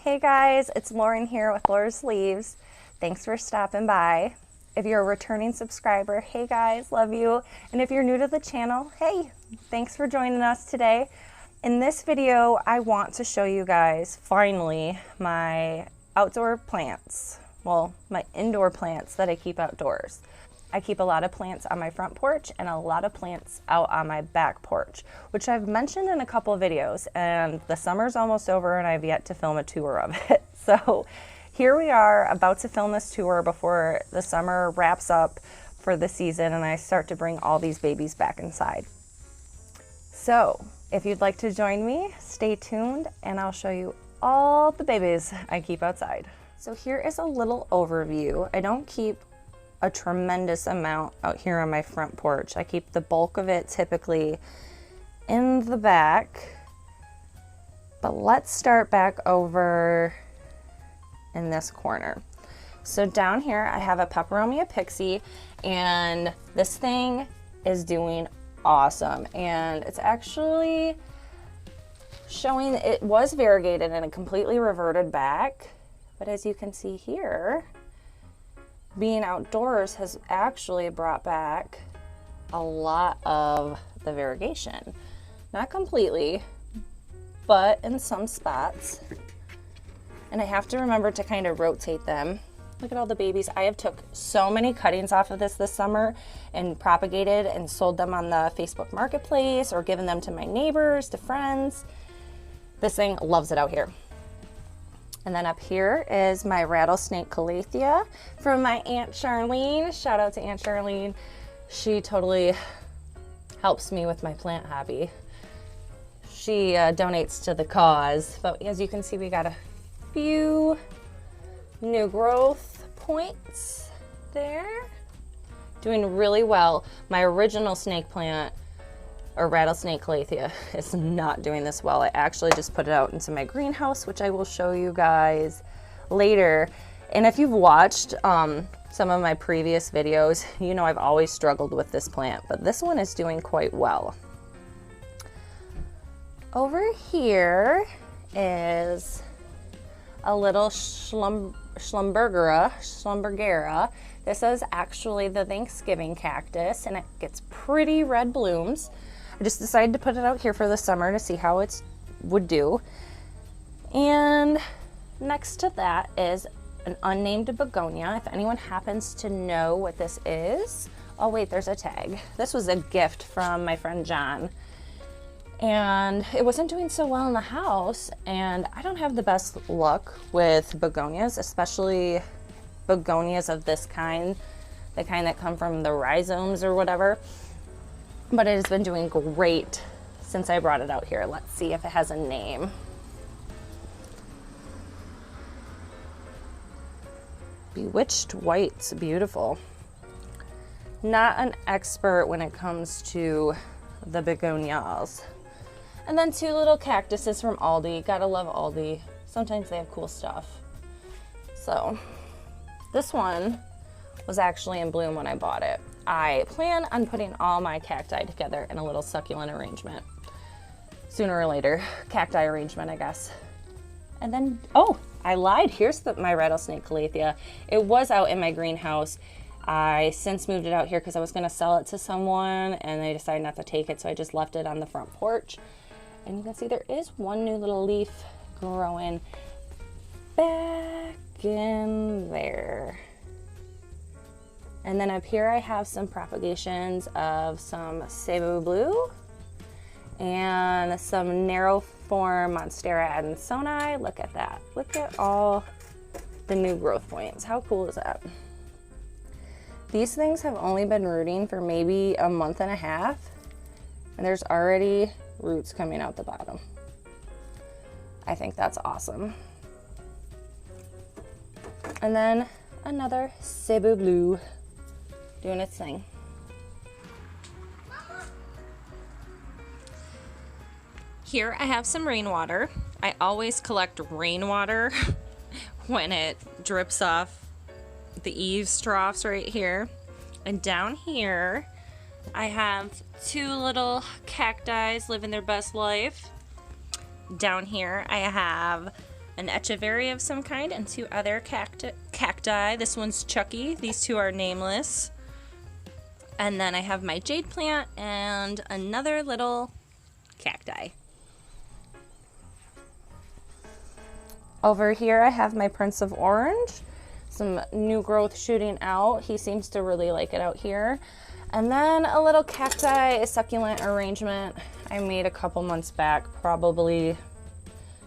Hey guys, it's Lauren here with Laura's Leaves. Thanks for stopping by. If you're a returning subscriber, hey guys, love you. And if you're new to the channel, hey, thanks for joining us today. In this video, I want to show you guys, finally, my outdoor plants. Well, my indoor plants that I keep outdoors. I keep a lot of plants on my front porch and a lot of plants out on my back porch, which I've mentioned in a couple of videos, and the summer's almost over and I've yet to film a tour of it. So here we are about to film this tour before the summer wraps up for the season and I start to bring all these babies back inside. So if you'd like to join me, stay tuned and I'll show you all the babies I keep outside. So here is a little overview. I don't keep a tremendous amount out here on my front porch. I keep the bulk of it typically in the back, but let's start back over in this corner. So down here I have a Peperomia Pixie and this thing is doing awesome, and it's actually showing it was variegated and it completely reverted back, but as you can see here, being outdoors has actually brought back a lot of the variegation. Not completely, but in some spots. And I have to remember to kind of rotate them. Look at all the babies. I have took so many cuttings off of this summer and propagated and sold them on the Facebook Marketplace or given them to my neighbors, to friends. This thing loves it out here. And then up here is my rattlesnake calathea from my Aunt Charlene. Shout out to Aunt Charlene. She totally helps me with my plant hobby. She donates to the cause. But as you can see, we got a few new growth points there. Doing really well. My original snake plant, or rattlesnake calathea, is not doing this well. I actually just put it out into my greenhouse, which I will show you guys later. And if you've watched some of my previous videos, you know I've always struggled with this plant, but this one is doing quite well. Over here is a little Schlumbergera. This is actually the Thanksgiving cactus, and it gets pretty red blooms. I just decided to put it out here for the summer to see how it would do. And next to that is an unnamed begonia. If anyone happens to know what this is, oh wait, there's a tag. This was a gift from my friend John. And it wasn't doing so well in the house, and I don't have the best luck with begonias, especially begonias of this kind, the kind that come from the rhizomes or whatever. But it has been doing great since I brought it out here. Let's see if it has a name. Bewitched White's beautiful. Not an expert when it comes to the begonias. And then two little cactuses from Aldi. Gotta love Aldi. Sometimes they have cool stuff. So this one was actually in bloom when I bought it. I plan on putting all my cacti together in a little succulent arrangement. Sooner or later, cacti arrangement, I guess. And then, oh, I lied. Here's my rattlesnake calathea. It was out in my greenhouse. I since moved it out here because I was gonna sell it to someone and they decided not to take it, so I just left it on the front porch. And you can see there is one new little leaf growing back in there. And then up here I have some propagations of some Cebu Blue and some narrow form Monstera adansonii. Look at that. Look at all the new growth points. How cool is that? These things have only been rooting for maybe a month and a half, and there's already roots coming out the bottom. I think that's awesome. And then another Cebu Blue doing its thing. Here I have some rainwater. I always collect rainwater when it drips off the eaves troughs right here. And down here I have two little cacti living their best life. Down here I have an echeveria of some kind, and 2 other cacti. This one's Chucky. These 2 are nameless. And then I have my jade plant and another little cacti. Over here I have my Prince of Orange. Some new growth shooting out. He seems to really like it out here. And then a little cacti succulent arrangement I made a couple months back, probably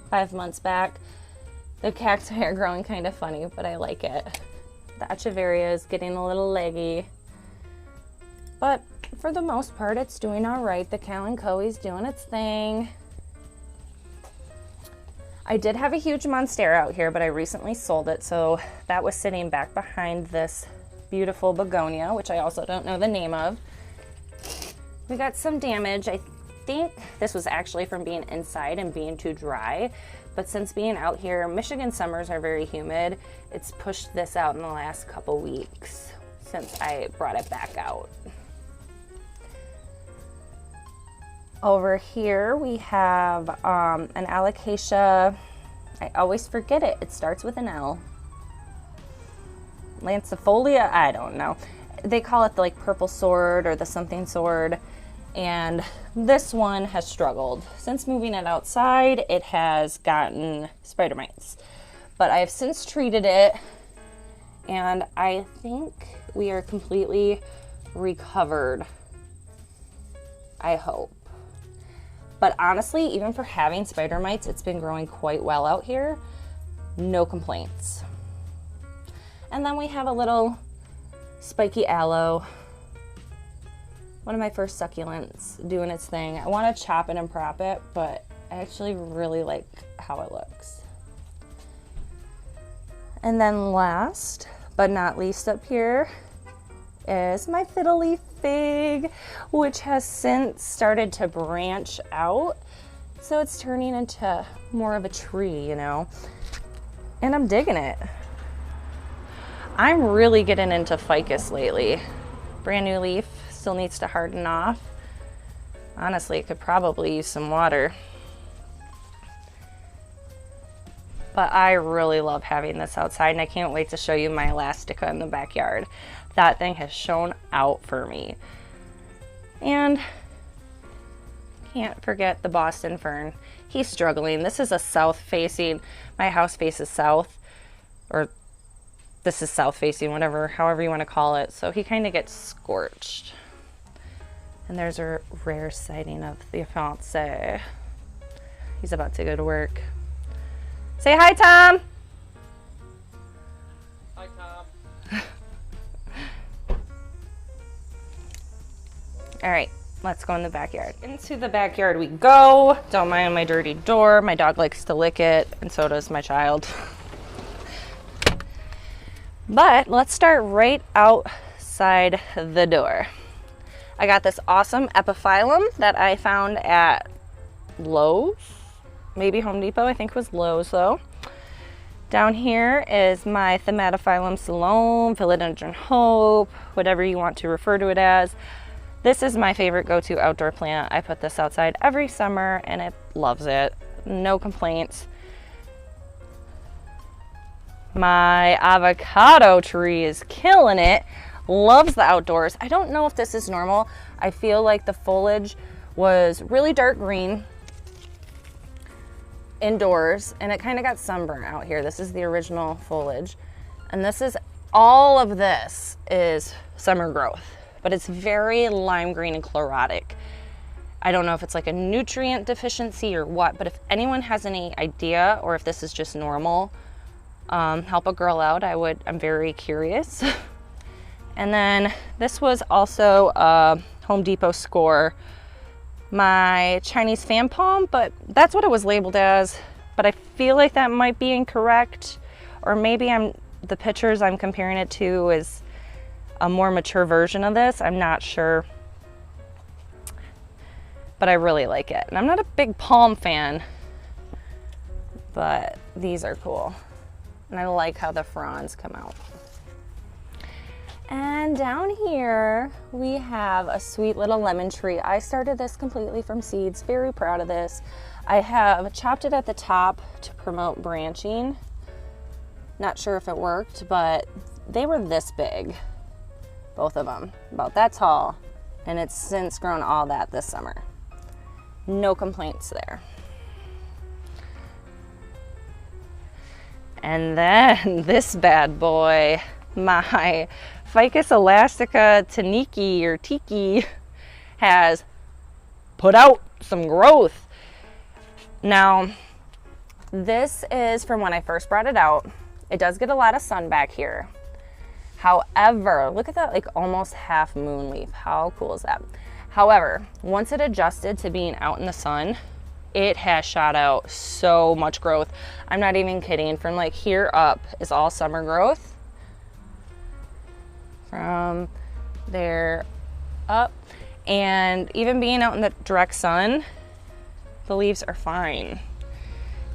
5 months back. The cacti are growing kind of funny, but I like it. The echeveria is getting a little leggy, but for the most part, it's doing all right. The kalanchoe's doing its thing. I did have a huge monstera out here, but I recently sold it, so that was sitting back behind this beautiful begonia, which I also don't know the name of. We got some damage. I think this was actually from being inside and being too dry, but since being out here, Michigan summers are very humid. It's pushed this out in the last couple weeks since I brought it back out. Over here we have an alocasia. I always forget it. It starts with an L. Lancifolia? I don't know. They call it the like purple sword or the something sword. And this one has struggled. Since moving it outside, it has gotten spider mites. But I have since treated it, and I think we are completely recovered. I hope. But honestly, even for having spider mites, it's been growing quite well out here. No complaints. And then we have a little spiky aloe. One of my first succulents doing its thing. I want to chop it and prop it, but I actually really like how it looks. And then last but not least up here is my fiddle leaf fig, which has since started to branch out. So it's turning into more of a tree, you know, and I'm digging it. I'm really getting into ficus lately. Brand new leaf, still needs to harden off. Honestly, it could probably use some water. But I really love having this outside, and I can't wait to show you my elastica in the backyard. That thing has shown out for me. And can't forget the Boston fern. He's struggling. This is a south facing, my house faces south, or this is south facing, whatever, however you want to call it. So he kind of gets scorched. And there's a rare sighting of the fiancé. He's about to go to work. Say hi, Tom. Hi, Tom. All right, let's go in the backyard. Into the backyard we go. Don't mind my dirty door. My dog likes to lick it, and so does my child. But let's start right outside the door. I got this awesome epiphyllum that I found at Lowe's, maybe Home Depot. I think it was Lowe's though. Down here is my Thaumatophyllum Salome, Philodendron Hope, whatever you want to refer to it as. This is my favorite go-to outdoor plant. I put this outside every summer and it loves it. No complaints. My avocado tree is killing it. Loves the outdoors. I don't know if this is normal. I feel like the foliage was really dark green indoors and it kind of got sunburnt out here. This is the original foliage. And this is, all of this is summer growth, but it's very lime green and chlorotic. I don't know if it's like a nutrient deficiency or what, but if anyone has any idea or if this is just normal, help a girl out. I'm very curious. And then this was also a Home Depot score, my Chinese fan palm, but that's what it was labeled as. But I feel like that might be incorrect, or maybe the pictures I'm comparing it to is a more mature version of this. I'm not sure, but I really like it. And I'm not a big palm fan, but these are cool. And I like how the fronds come out. And down here we have a sweet little lemon tree. I started this completely from seeds, very proud of this. I have chopped it at the top to promote branching. Not sure if it worked, but they were this big, both of them, about that tall, and it's since grown all that this summer. No complaints there. And then this bad boy, my Ficus elastica taniki or tiki, has put out some growth. Now, this is from when I first brought it out. It does get a lot of sun back here. However, look at that, like almost half moon leaf. How cool is that? However, once it adjusted to being out in the sun, it has shot out so much growth. I'm not even kidding. From like here up is all summer growth. From there up, and even being out in the direct sun, the leaves are fine.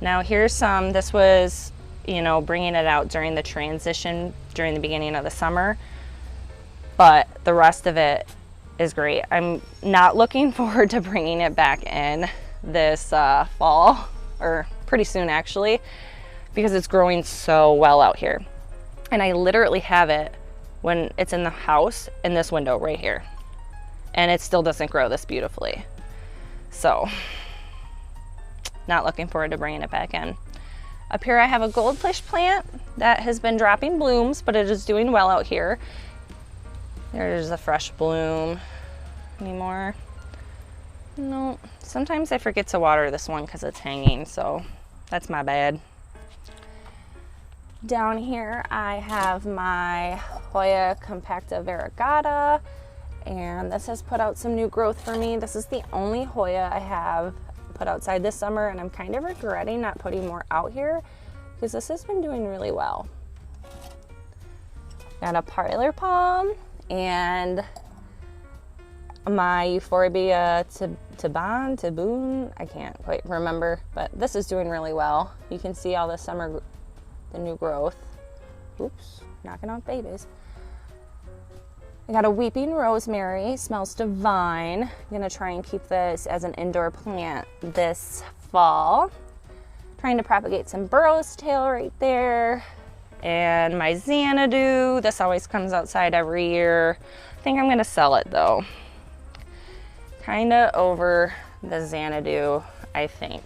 Now here's some, this was, you know, bringing it out during the transition during the beginning of the summer, but the rest of it is great. I'm not looking forward to bringing it back in this fall, or pretty soon actually, because it's growing so well out here. And I literally have it when it's in the house in this window right here, and it still doesn't grow this beautifully. So not looking forward to bringing it back in. Up here I have a goldfish plant that has been dropping blooms, but it is doing well out here. There's a fresh bloom. Any more? No. Sometimes I forget to water this one because it's hanging, so that's my bad. Down here I have my Hoya compacta variegata, and this has put out some new growth for me. This is the only Hoya I have put outside this summer, and I'm kind of regretting not putting more out here because this has been doing really well. Got a parlor palm and my Euphorbia Taboon, I can't quite remember, but this is doing really well. You can see all this summer, the new growth. Oops, knocking off babies. I got a weeping rosemary, smells divine. I'm gonna try and keep this as an indoor plant this fall. Trying to propagate some burrow's tail right there. And my Xanadu, this always comes outside every year. I think I'm gonna sell it though. Kinda over the Xanadu, I think.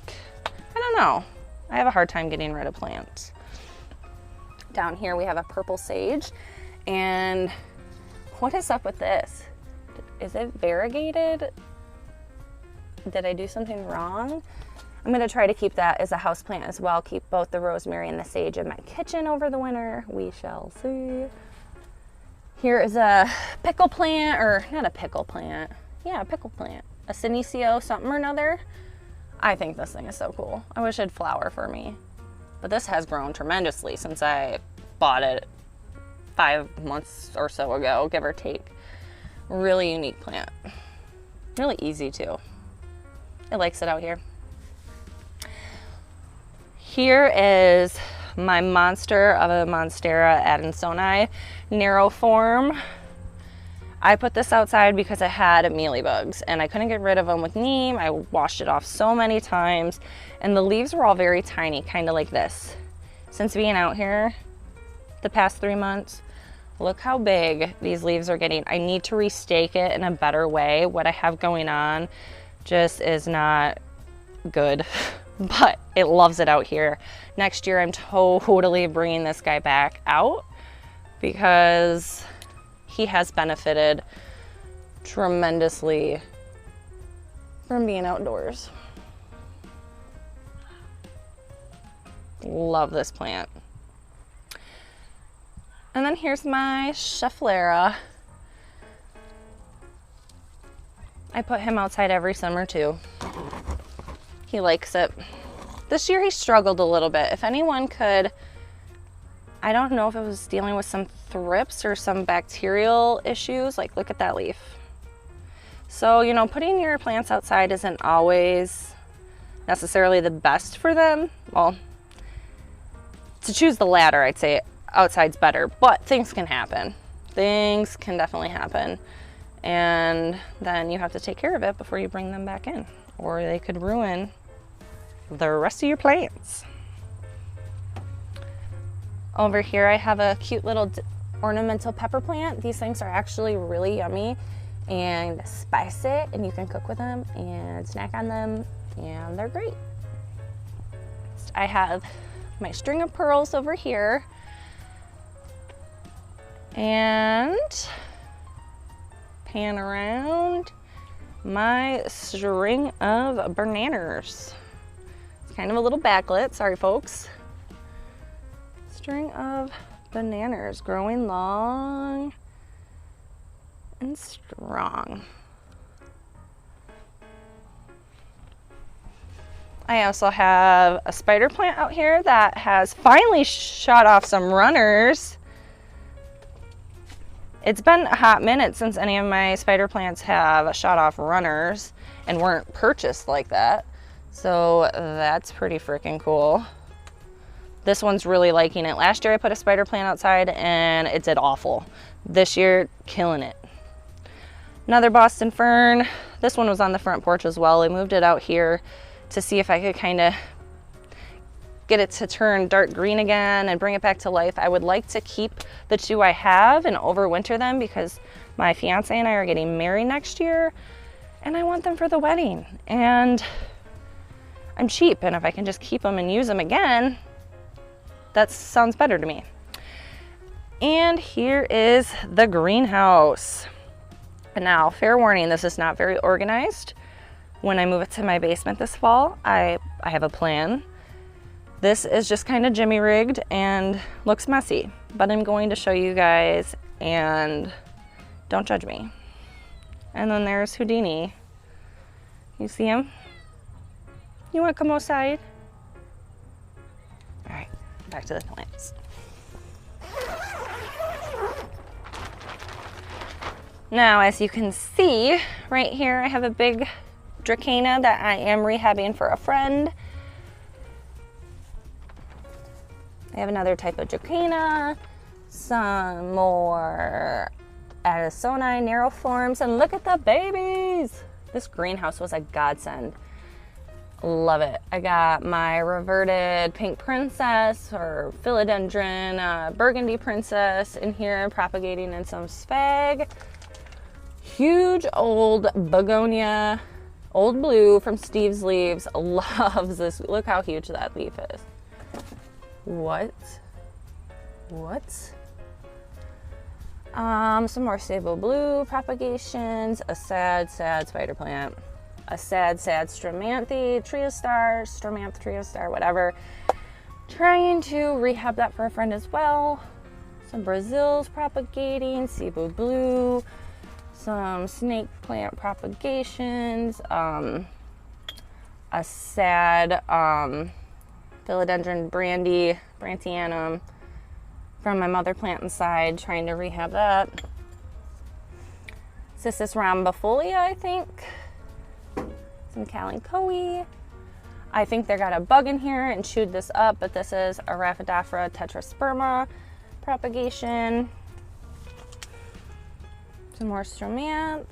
I don't know. I have a hard time getting rid of plants. Down here we have a purple sage, and what is up with this? Is it variegated? Did I do something wrong? I'm gonna try to keep that as a house plant as well. Keep both the rosemary and the sage in my kitchen over the winter. We shall see. Here is a pickle plant, or not a pickle plant. Yeah, a pickle plant. A Senecio something or another. I think this thing is so cool. I wish it'd flower for me. But this has grown tremendously since I bought it 5 months or so ago, give or take. Really unique plant. Really easy too. It likes it out here. Here is my monster of a Monstera adansonii, narrow form. I put this outside because I had mealybugs and I couldn't get rid of them with neem. I washed it off so many times, and the leaves were all very tiny, kind of like this. Since being out here the past 3 months, look how big these leaves are getting. I need to restake it in a better way. What I have going on just is not good, but it loves it out here. Next year I'm totally bringing this guy back out because he has benefited tremendously from being outdoors. Love this plant. And then here's my Schefflera. I put him outside every summer too. He likes it. This year he struggled a little bit. If anyone could, I don't know if it was dealing with some thrips or some bacterial issues. Like, look at that leaf. So, you know, putting your plants outside isn't always necessarily the best for them. Well, to choose the latter, I'd say outside's better, but things can happen. things can definitely happen. And then you have to take care of it before you bring them back in, or they could ruin the rest of your plants. Over here I have a cute little ornamental pepper plant. These things are actually really yummy and spice it, and you can cook with them and snack on them, and they're great. I have my string of pearls over here, and pan around my string of bananas. It's kind of a little backlit, sorry folks. String of bananas growing long and strong. I also have a spider plant out here that has finally shot off some runners. It's been a hot minute since any of my spider plants have shot off runners and weren't purchased like that. So that's pretty freaking cool. This one's really liking it. Last year I put a spider plant outside and it did awful. This year, killing it. Another Boston fern. This one was on the front porch as well. I moved it out here to see if I could kind of get it to turn dark green again and bring it back to life. I would like to keep the two I have and overwinter them because my fiance and I are getting married next year and I want them for the wedding. And I'm cheap, and if I can just keep them and use them again, that sounds better to me. And here is the greenhouse. And now, fair warning, this is not very organized. When I move it to my basement this fall, I have a plan. This is just kind of jimmy rigged and looks messy, but I'm going to show you guys, and don't judge me. And then there's Houdini. You see him? You want to come outside? All right, back to the plants. Now, as you can see, right here, I have a big Dracaena that I am rehabbing for a friend. I have another type of Dracaena, some more Addisoni narrow forms, and look at the babies! This greenhouse was a godsend. Love it. I got my reverted pink princess or philodendron burgundy princess in here propagating in some sphagnum. Huge old begonia, old blue from Steve's Leaves. Loves this. Look how huge that leaf is. What? Some more stable blue propagations, a sad spider plant, a sad Stramanthe Triostar, whatever. Trying to rehab that for a friend as well. Some Brazils propagating, Cebu blue, some snake plant propagations, a sad philodendron brantianum from my mother plant inside, trying to rehab that. Cissus rhombifolia, I think. Some kalanchoe. I think they got a bug in here and chewed this up, but this is a Rhaphidophora tetrasperma propagation. Some more stromanths.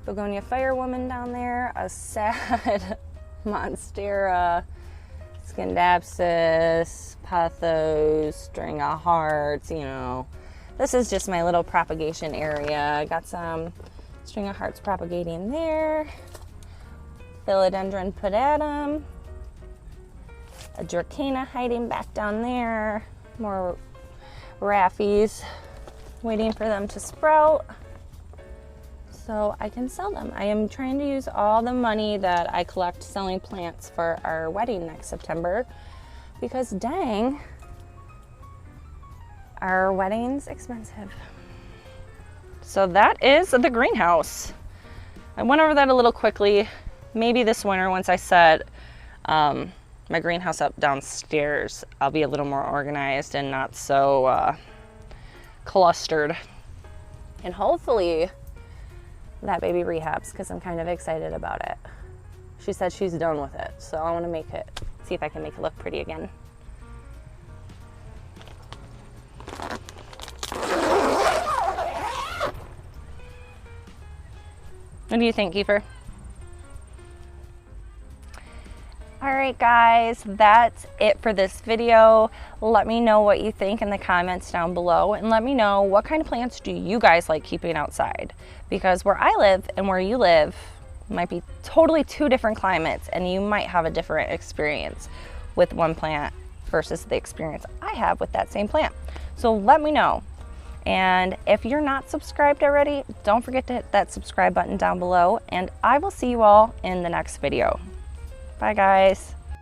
Begonia firewoman down there. A sad monstera. Scindapsus, pothos, string of hearts, you know. This is just my little propagation area. I got some string of hearts propagating there. Philodendron pedatum. A Dracaena hiding back down there. More raffies waiting for them to sprout so I can sell them. I am trying to use all the money that I collect selling plants for our wedding next September because dang, our wedding's expensive. So that is the greenhouse. I went over that a little quickly. Maybe this winter, once I set my greenhouse up downstairs, I'll be a little more organized and not so clustered. And hopefully that baby rehabs because I'm kind of excited about it. She said she's done with it, so I want to see if I can make it look pretty again. What do you think, Kiefer? All right, guys, that's it for this video. Let me know what you think in the comments down below, and let me know what kind of plants do you guys like keeping outside, because where I live and where you live might be totally two different climates, and you might have a different experience with one plant versus the experience I have with that same plant. So let me know. And if you're not subscribed already, don't forget to hit that subscribe button down below, and I will see you all in the next video. Bye, guys.